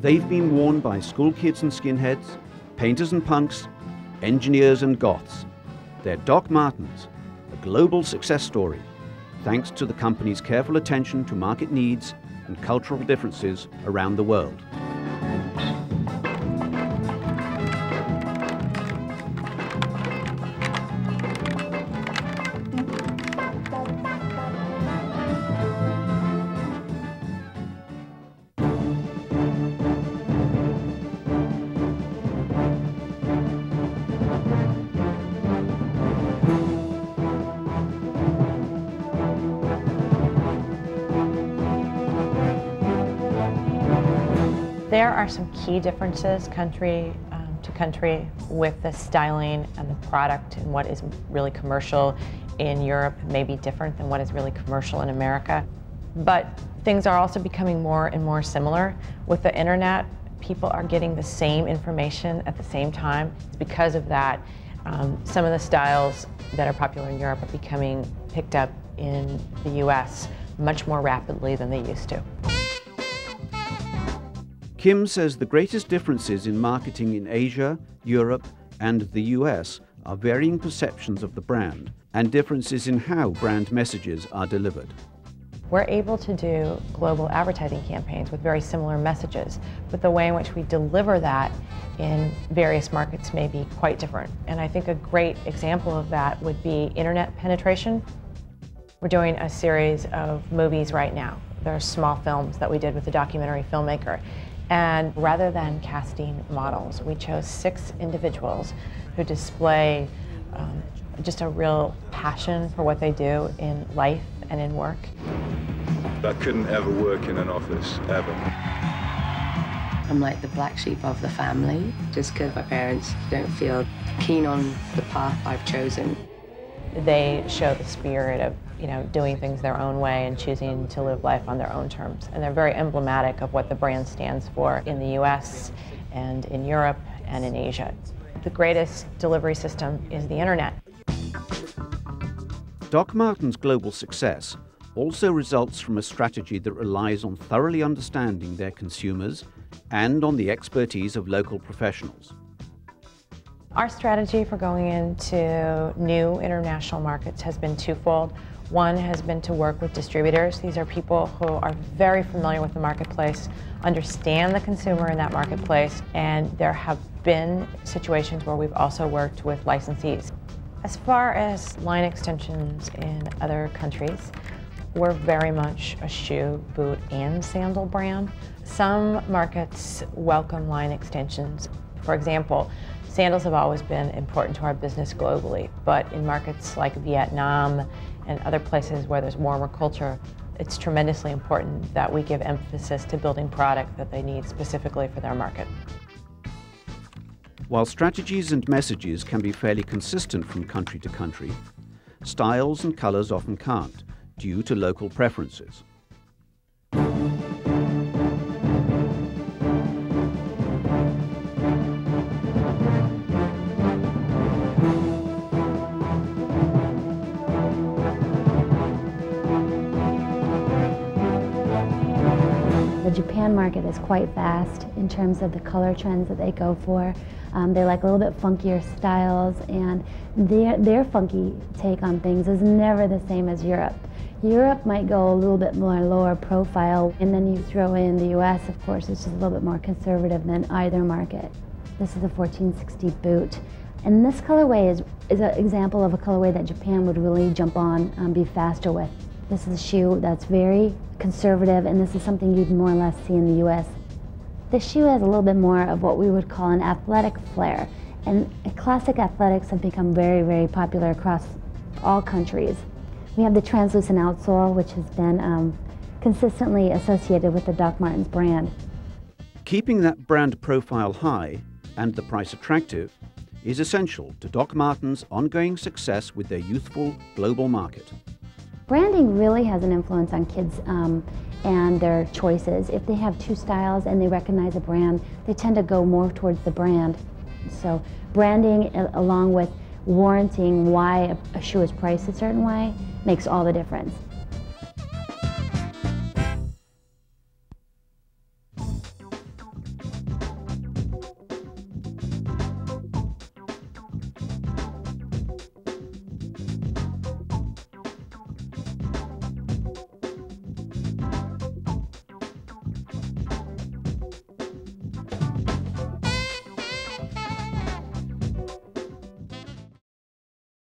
They've been worn by school kids and skinheads, painters and punks, engineers and goths. They're Doc Martens, a global success story, thanks to the company's careful attention to market needs and cultural differences around the world. There are some key differences country to country with the styling and the product, and what is really commercial in Europe may be different than what is really commercial in America. But things are also becoming more and more similar. With the internet, people are getting the same information at the same time. It's because of that, some of the styles that are popular in Europe are becoming picked up in the US much more rapidly than they used to. Kim says the greatest differences in marketing in Asia, Europe, and the US are varying perceptions of the brand and differences in how brand messages are delivered. We're able to do global advertising campaigns with very similar messages, but the way in which we deliver that in various markets may be quite different. And I think a great example of that would be internet penetration. We're doing a series of movies right now. There are small films that we did with a documentary filmmaker. And rather than casting models, we chose 6 individuals who display just a real passion for what they do in life and in work. I couldn't ever work in an office, ever. I'm like the black sheep of the family, just because my parents don't feel keen on the path I've chosen. They show the spirit of, doing things their own way and choosing to live life on their own terms. And they're very emblematic of what the brand stands for in the US and in Europe and in Asia. The greatest delivery system is the internet. Doc Martens' global success also results from a strategy that relies on thoroughly understanding their consumers and on the expertise of local professionals. Our strategy for going into new international markets has been twofold. One has been to work with distributors. These are people who are very familiar with the marketplace, understand the consumer in that marketplace, and there have been situations where we've also worked with licensees. As far as line extensions in other countries, we're very much a shoe, boot, and sandal brand. Some markets welcome line extensions. For example, sandals have always been important to our business globally, but in markets like Vietnam and other places where there's warmer culture, it's tremendously important that we give emphasis to building product that they need specifically for their market. While strategies and messages can be fairly consistent from country to country, styles and colors often can't, due to local preferences. The Japan market is quite fast in terms of the color trends that they go for. They like a little bit funkier styles, and their funky take on things is never the same as Europe. Europe might go a little bit more lower profile, and then you throw in the US, of course, it's just a little bit more conservative than either market. This is a 1460 boot, and this colorway is an example of a colorway that Japan would really jump on and be faster with. This is a shoe that's very conservative, and this is something you'd more or less see in the US. This shoe has a little bit more of what we would call an athletic flair, and classic athletics have become very, very popular across all countries. We have the translucent outsole, which has been consistently associated with the Doc Martens brand. Keeping that brand profile high and the price attractive is essential to Doc Martens' ongoing success with their youthful global market. Branding really has an influence on kids and their choices. If they have 2 styles and they recognize a brand, they tend to go more towards the brand. So branding, along with warranting why a shoe is priced a certain way, makes all the difference.